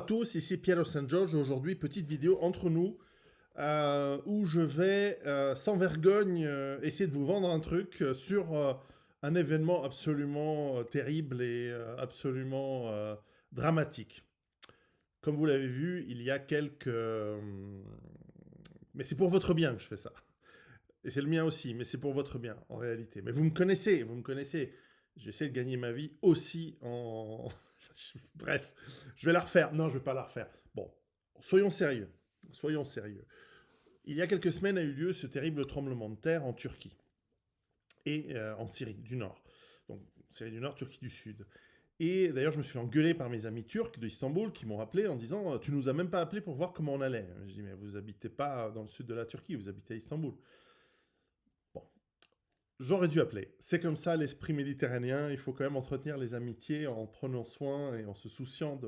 à tous, ici Piero San Giorgio. Aujourd'hui, petite vidéo entre nous où je vais sans vergogne essayer de vous vendre un truc sur un événement absolument terrible et absolument dramatique. Comme vous l'avez vu, il y a quelques... mais c'est pour votre bien que je fais ça. Et c'est le mien aussi, mais c'est pour votre bien en réalité. Mais vous me connaissez, vous me connaissez. J'essaie de gagner ma vie aussi en... Bref, je vais la refaire. Non, je vais pas la refaire. Bon, soyons sérieux. Soyons sérieux. Il y a quelques semaines a eu lieu ce terrible tremblement de terre en Turquie et en Syrie du Nord. Donc, Syrie du Nord, Turquie du Sud. Et d'ailleurs, je me suis fait engueuler par mes amis turcs d'Istanbul qui m'ont appelé en disant Tu nous as même pas appelé pour voir comment on allait. Je dis Mais vous habitez pas dans le sud de la Turquie, vous habitez à Istanbul. Bon, j'aurais dû appeler. C'est comme ça l'esprit méditerranéen. Il faut quand même entretenir les amitiés en prenant soin et en se souciant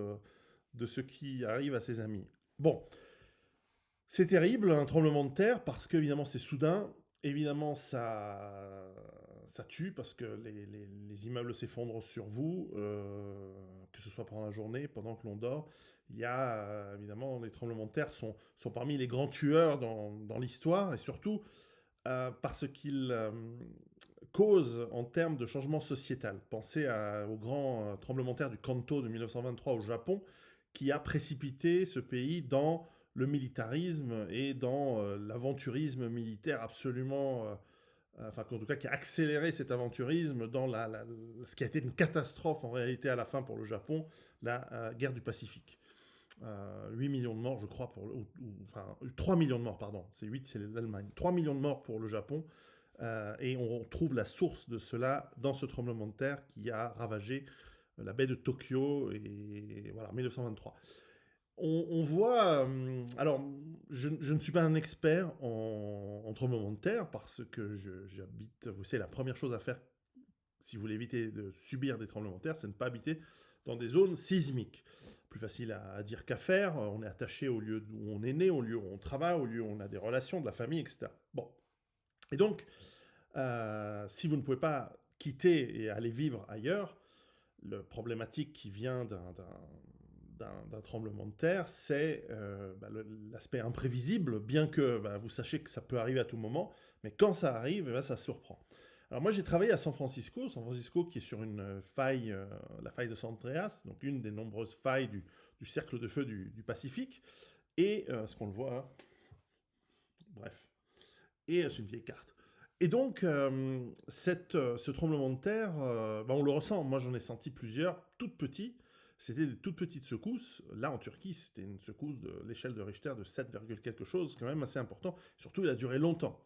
de ce qui arrive à ses amis. Bon, c'est terrible, un tremblement de terre, parce qu'évidemment c'est soudain. Évidemment, ça tue parce que les immeubles s'effondrent sur vous, que ce soit pendant la journée, pendant que l'on dort. Il y a évidemment, les tremblements de terre sont parmi les grands tueurs dans l'histoire et surtout parce qu'ils causent en termes de changement sociétal. Pensez au grand tremblement de terre du Kanto de 1923 au Japon qui a précipité ce pays dans le militarisme et dans l'aventurisme militaire absolument enfin, en tout cas, qui a accéléré cet aventurisme dans ce qui a été une catastrophe en réalité à la fin pour le Japon, la guerre du Pacifique. 8 millions de morts, je crois, enfin 3 millions de morts, pardon, c'est 8, c'est l'Allemagne. 3 millions de morts pour le Japon, et on trouve la source de cela dans ce tremblement de terre qui a ravagé la baie de Tokyo, et voilà, 1923. On voit. Alors, je ne suis pas un expert en tremblement de terre parce que j'habite. Vous savez, la première chose à faire si vous voulez éviter de subir des tremblements de terre, c'est de ne pas habiter dans des zones sismiques. Plus facile à dire qu'à faire. On est attaché au lieu où on est né, au lieu où on travaille, au lieu où on a des relations, de la famille, etc. Bon. Et donc, si vous ne pouvez pas quitter et aller vivre ailleurs, le problématique qui vient d'un tremblement de terre, c'est l'aspect imprévisible, bien que vous sachiez que ça peut arriver à tout moment, mais quand ça arrive, ça surprend. Alors moi j'ai travaillé à San Francisco qui est sur une faille, la faille de San Andreas, donc une des nombreuses failles du cercle de feu du Pacifique, et ce qu'on le voit là, bref, et c'est une vieille carte. Et donc, ce tremblement de terre, on le ressent. Moi, j'en ai senti plusieurs, toutes petites. C'était des toutes petites secousses. Là, en Turquie, c'était une secousse de l'échelle de Richter de 7, quelque chose, quand même assez important. Surtout, il a duré longtemps.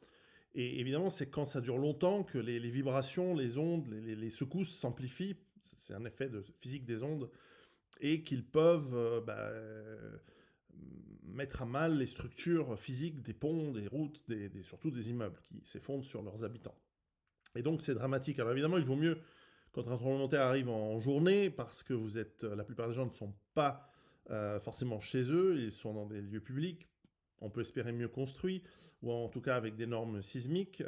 Et évidemment, c'est quand ça dure longtemps que les vibrations, les ondes, les secousses s'amplifient. C'est un effet de physique des ondes. Et qu'ils peuvent mettre à mal les structures physiques des ponts, des routes, surtout des immeubles qui s'effondrent sur leurs habitants. Et donc c'est dramatique. Alors évidemment, il vaut mieux quand un tremblement de terre arrive en journée, parce que la plupart des gens ne sont pas forcément chez eux, ils sont dans des lieux publics, on peut espérer mieux construits, ou en tout cas avec des normes sismiques.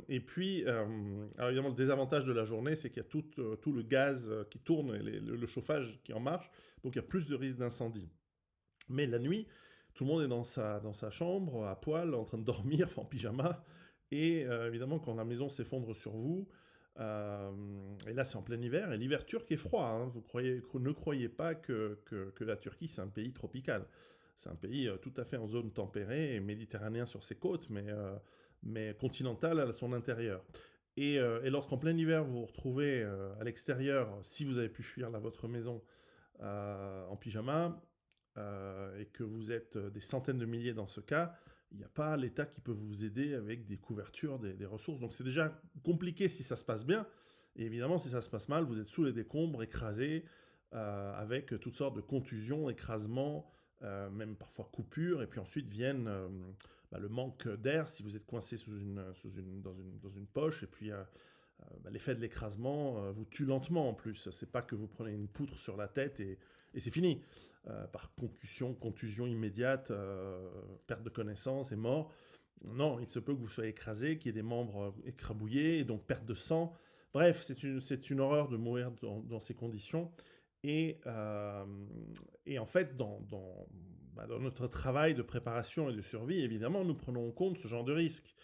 Et puis, alors évidemment, le désavantage de la journée, c'est qu'il y a tout le gaz qui tourne et le chauffage qui en marche, donc il y a plus de risque d'incendie. Mais la nuit, tout le monde est dans sa chambre, à poil, en train de dormir, en pyjama, et évidemment, quand la maison s'effondre sur vous, et là c'est en plein hiver, et l'hiver turc est froid, hein, ne croyez pas que la Turquie c'est un pays tropical. C'est un pays tout à fait en zone tempérée et méditerranéen sur ses côtes, mais continental à son intérieur. Et lorsqu'en plein hiver vous vous retrouvez à l'extérieur, si vous avez pu fuir votre maison en pyjama, et que vous êtes des centaines de milliers dans ce cas, il n'y a pas l'État qui peut vous aider avec des couvertures, des ressources. Donc c'est déjà compliqué si ça se passe bien. Et évidemment, si ça se passe mal, vous êtes sous les décombres, écrasés, avec toutes sortes de contusions, écrasements, même parfois coupures. Et puis ensuite viennent le manque d'air si vous êtes coincé dans une poche. Et puis l'effet de l'écrasement vous tue lentement en plus. C'est pas que vous prenez une poutre sur la tête et c'est fini. Par contusion immédiate, perte de connaissance et mort. Non, il se peut que vous soyez écrasé, qu'il y ait des membres écrabouillés, et donc perte de sang. Bref, c'est une horreur de mourir dans ces conditions. Et, et en fait, dans notre travail de préparation et de survie, évidemment, nous prenons en compte ce genre de risques.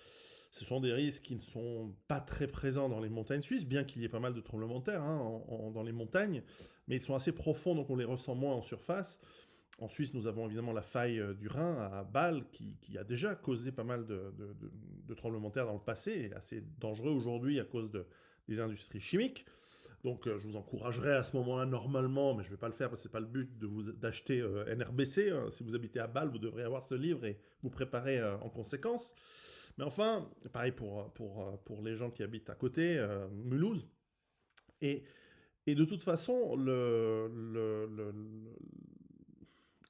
Ce sont des risques qui ne sont pas très présents dans les montagnes suisses, bien qu'il y ait pas mal de tremblements de terre dans les montagnes, mais ils sont assez profonds, donc on les ressent moins en surface. En Suisse, nous avons évidemment la faille du Rhin à Bâle, qui a déjà causé pas mal de tremblements de terre dans le passé, et assez dangereux aujourd'hui à cause des industries chimiques. Donc je vous encouragerais à ce moment-là normalement, mais je ne vais pas le faire parce que ce n'est pas le but d'acheter NRBC. Si vous habitez à Bâle, vous devrez avoir ce livre et vous préparer en conséquence. Mais enfin, pareil pour les gens qui habitent à côté, Mulhouse. Et, et de toute façon,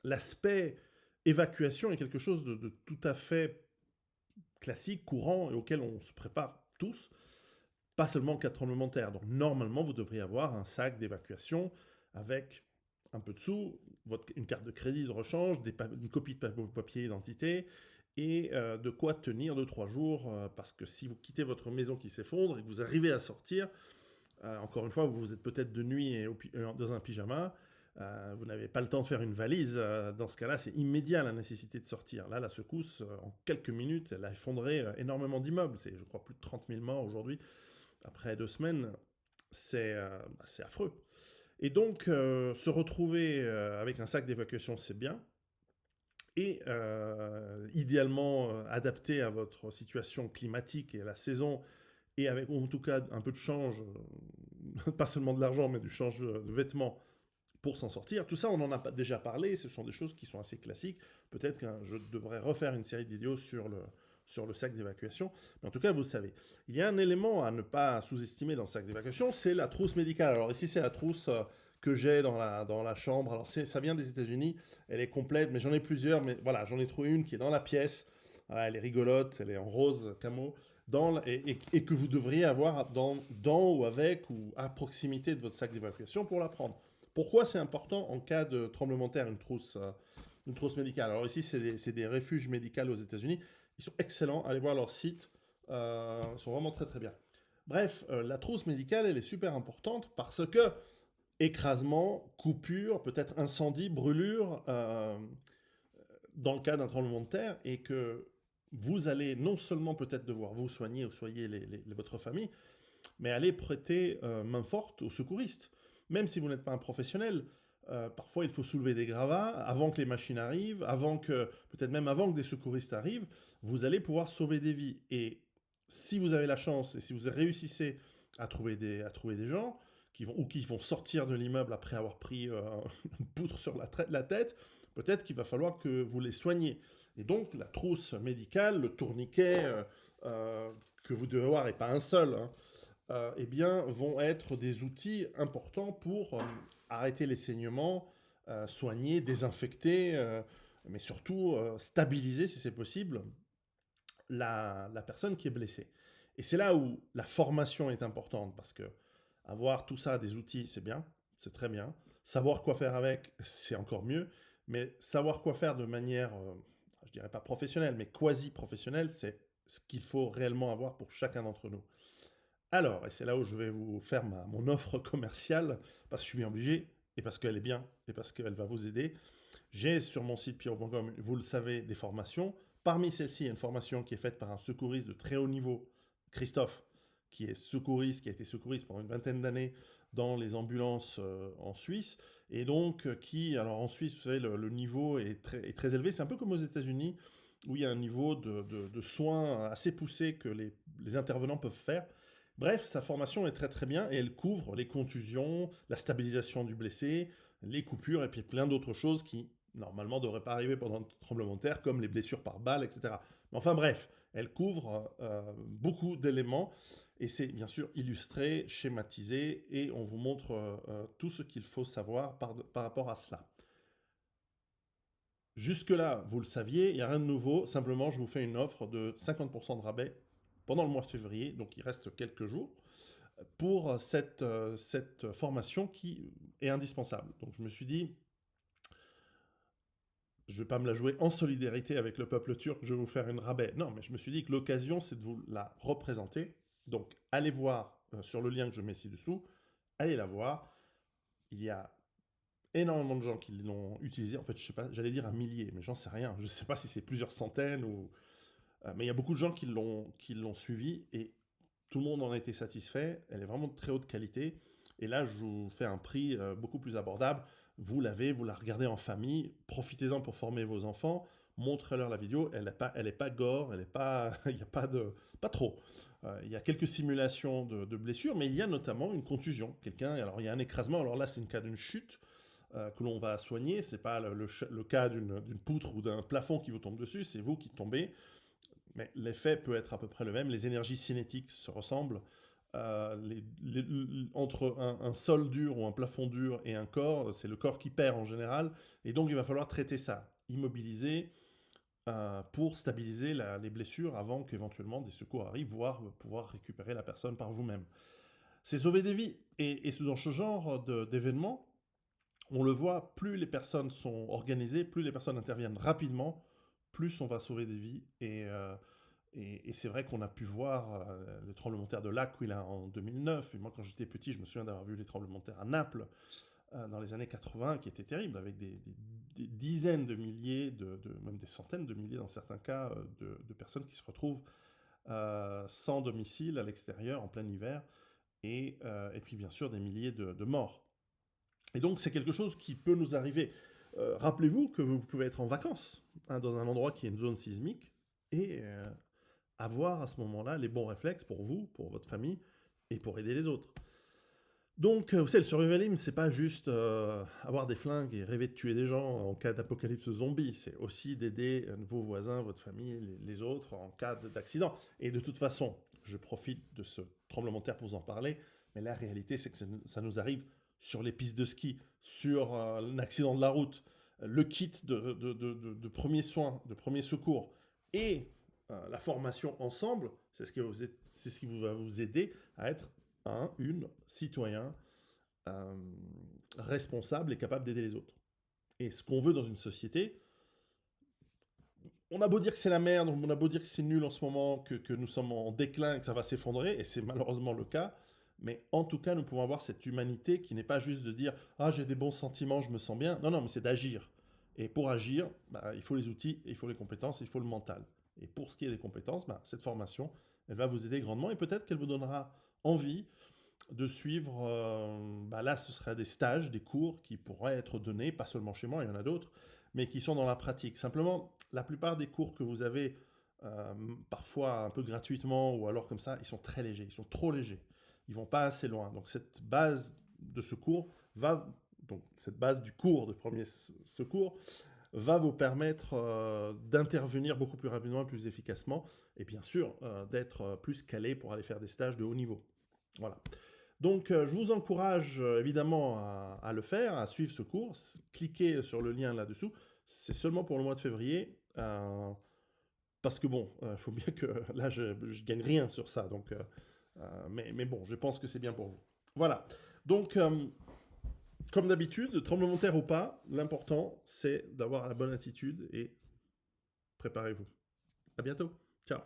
l'aspect évacuation est quelque chose de tout à fait classique, courant, et auquel on se prépare tous, pas seulement en cas de tremblement de terre. Donc normalement, vous devriez avoir un sac d'évacuation avec un peu de sous, une carte de crédit de rechange, une copie de papier d'identité, et de quoi tenir 2-3 jours, parce que si vous quittez votre maison qui s'effondre et que vous arrivez à sortir, encore une fois, vous êtes peut-être de nuit et dans un pyjama, vous n'avez pas le temps de faire une valise. Dans ce cas-là, c'est immédiat la nécessité de sortir. Là, la secousse, en quelques minutes, elle a effondré énormément d'immeubles. C'est, je crois, plus de 30 000 morts aujourd'hui. Après 2 semaines, c'est affreux. Et donc, se retrouver avec un sac d'évacuation, c'est bien. Et idéalement adapté à votre situation climatique et à la saison, et avec en tout cas un peu de change, pas seulement de l'argent, mais du change de vêtements pour s'en sortir. Tout ça, on en a déjà parlé, ce sont des choses qui sont assez classiques. Peut-être que je devrais refaire une série de vidéos sur le sac d'évacuation, mais en tout cas, vous le savez. Il y a un élément à ne pas sous-estimer dans le sac d'évacuation, c'est la trousse médicale. Alors ici, c'est la trousse que j'ai dans la chambre. Alors ça vient des États-Unis, elle est complète, mais j'en ai plusieurs. Mais voilà, j'en ai trouvé une qui est dans la pièce. Voilà, elle est rigolote, elle est en rose camo, et que vous devriez avoir dans ou avec ou à proximité de votre sac d'évacuation pour la prendre. Pourquoi c'est important en cas de tremblement de terre, une trousse médicale? Alors ici, c'est des refuges médicaux aux États-Unis. Ils sont excellents, allez voir leur site, ils sont vraiment très très bien. Bref, la trousse médicale, elle est super importante parce que écrasement, coupure, peut-être incendie, brûlure, dans le cas d'un tremblement de terre, et que vous allez non seulement peut-être devoir vous soigner ou soigner votre famille, mais aller prêter main forte aux secouristes. Même si vous n'êtes pas un professionnel, parfois il faut soulever des gravats avant que les machines arrivent, peut-être même avant que des secouristes arrivent, vous allez pouvoir sauver des vies. Et si vous avez la chance et si vous réussissez à trouver des gens qui vont sortir de l'immeuble après avoir pris une poutre sur la tête, peut-être qu'il va falloir que vous les soigniez. Et donc la trousse médicale, le tourniquet que vous devez avoir, et pas un seul, hein, eh bien, vont être des outils importants pour arrêter les saignements, soigner, désinfecter, mais surtout stabiliser, si c'est possible, la personne qui est blessée. Et c'est là où la formation est importante, parce que avoir tout ça, des outils, c'est bien, c'est très bien. Savoir quoi faire avec, c'est encore mieux. Mais savoir quoi faire de manière, je dirais pas professionnelle, mais quasi-professionnelle, c'est ce qu'il faut réellement avoir pour chacun d'entre nous. Alors, et c'est là où je vais vous faire mon offre commerciale, parce que je suis bien obligé, et parce qu'elle est bien, et parce qu'elle va vous aider. J'ai sur mon site pierrot.com, vous le savez, des formations. Parmi celles-ci, il y a une formation qui est faite par un secouriste de très haut niveau, Christophe, qui est secouriste, qui a été secouriste pendant une vingtaine d'années dans les ambulances en Suisse, et donc alors en Suisse, vous savez, le niveau est très élevé. C'est un peu comme aux États-Unis, où il y a un niveau de soins assez poussé que les intervenants peuvent faire. Bref, sa formation est très très bien et elle couvre les contusions, la stabilisation du blessé, les coupures et puis plein d'autres choses qui normalement ne devraient pas arriver pendant un tremblement de terre, comme les blessures par balle, etc. Mais enfin bref, elle couvre beaucoup d'éléments et c'est bien sûr illustré, schématisé, et on vous montre tout ce qu'il faut savoir par rapport à cela. Jusque-là, vous le saviez, il n'y a rien de nouveau, simplement je vous fais une offre de 50% de rabais pendant le mois de février, donc il reste quelques jours, pour cette formation qui est indispensable. Donc je me suis dit, je ne vais pas me la jouer en solidarité avec le peuple turc, je vais vous faire une rabais. Non, mais je me suis dit que l'occasion, c'est de vous la représenter. Donc allez voir sur le lien que je mets ci-dessous, allez la voir. Il y a énormément de gens qui l'ont utilisé. En fait, je sais pas, j'allais dire un millier, mais j'en sais rien. Je sais pas si c'est plusieurs centaines ou... mais il y a beaucoup de gens qui l'ont suivi et tout le monde en a été satisfait. Elle est vraiment de très haute qualité. Et là, je vous fais un prix beaucoup plus abordable. Vous l'avez, vous la regardez en famille. Profitez-en pour former vos enfants. Montrez-leur la vidéo. Elle est pas gore. Elle est pas, il y a pas de, pas trop. Il y a quelques simulations de blessures, mais il y a notamment une contusion. Quelqu'un, alors il y a un écrasement. Alors là, c'est le cas d'une chute que l'on va soigner. C'est pas le cas d'une poutre ou d'un plafond qui vous tombe dessus. C'est vous qui tombez. Mais l'effet peut être à peu près le même. Les énergies cinétiques se ressemblent. Entre un sol dur ou un plafond dur et un corps, c'est le corps qui perd en général. Et donc, il va falloir traiter ça, immobiliser pour stabiliser les blessures avant qu'éventuellement des secours arrivent, voire pouvoir récupérer la personne par vous-même. C'est sauver des vies. Et dans ce genre d'événement, on le voit, plus les personnes sont organisées, plus les personnes interviennent rapidement, plus on va sauver des vies. Et c'est vrai qu'on a pu voir le tremblement de terre de l'Aquila en 2009. Et moi, quand j'étais petit, je me souviens d'avoir vu les tremblements de terre à Naples dans les années 80, qui étaient terribles, avec des dizaines de milliers, même des centaines de milliers dans certains cas, de personnes qui se retrouvent sans domicile à l'extérieur en plein hiver. Et puis, bien sûr, des milliers de morts. Et donc, c'est quelque chose qui peut nous arriver. Rappelez-vous que vous pouvez être en vacances dans un endroit qui est une zone sismique et avoir à ce moment-là les bons réflexes pour vous, pour votre famille et pour aider les autres. Donc, vous savez, le survivalisme, c'est pas juste avoir des flingues et rêver de tuer des gens en cas d'apocalypse zombie. C'est aussi d'aider vos voisins, votre famille, les autres en cas d'accident. Et de toute façon, je profite de ce tremblement de terre pour vous en parler, mais la réalité, c'est que ça nous arrive sur les pistes de ski, sur un accident de la route, le kit de premiers soins, de premiers secours et la formation ensemble, c'est ce qui va vous aider à être une citoyen responsable et capable d'aider les autres. Et ce qu'on veut dans une société, on a beau dire que c'est la merde, on a beau dire que c'est nul en ce moment, que nous sommes en déclin, que ça va s'effondrer, et c'est malheureusement le cas, mais en tout cas, nous pouvons avoir cette humanité qui n'est pas juste de dire « Ah, j'ai des bons sentiments, je me sens bien ». Non, non, mais c'est d'agir. Et pour agir, il faut les outils, il faut les compétences, il faut le mental. Et pour ce qui est des compétences, cette formation, elle va vous aider grandement et peut-être qu'elle vous donnera envie de suivre, là ce serait des stages, des cours qui pourraient être donnés, pas seulement chez moi, il y en a d'autres, mais qui sont dans la pratique. Simplement, la plupart des cours que vous avez, parfois un peu gratuitement ou alors comme ça, ils sont très légers, ils sont trop légers, ils vont pas assez loin. Donc cette base de ce cours donc cette base du cours de premier secours va vous permettre d'intervenir beaucoup plus rapidement et plus efficacement, et bien sûr d'être plus calé pour aller faire des stages de haut niveau. Voilà. Donc, je vous encourage évidemment à le faire, à suivre ce cours. Cliquez sur le lien là-dessous. C'est seulement pour le mois de février. Parce que bon, il faut bien que... Là, je gagne rien sur ça. Donc, mais bon, je pense que c'est bien pour vous. Voilà. Donc, comme d'habitude, tremblement de terre ou pas, l'important, c'est d'avoir la bonne attitude et préparez-vous. À bientôt. Ciao.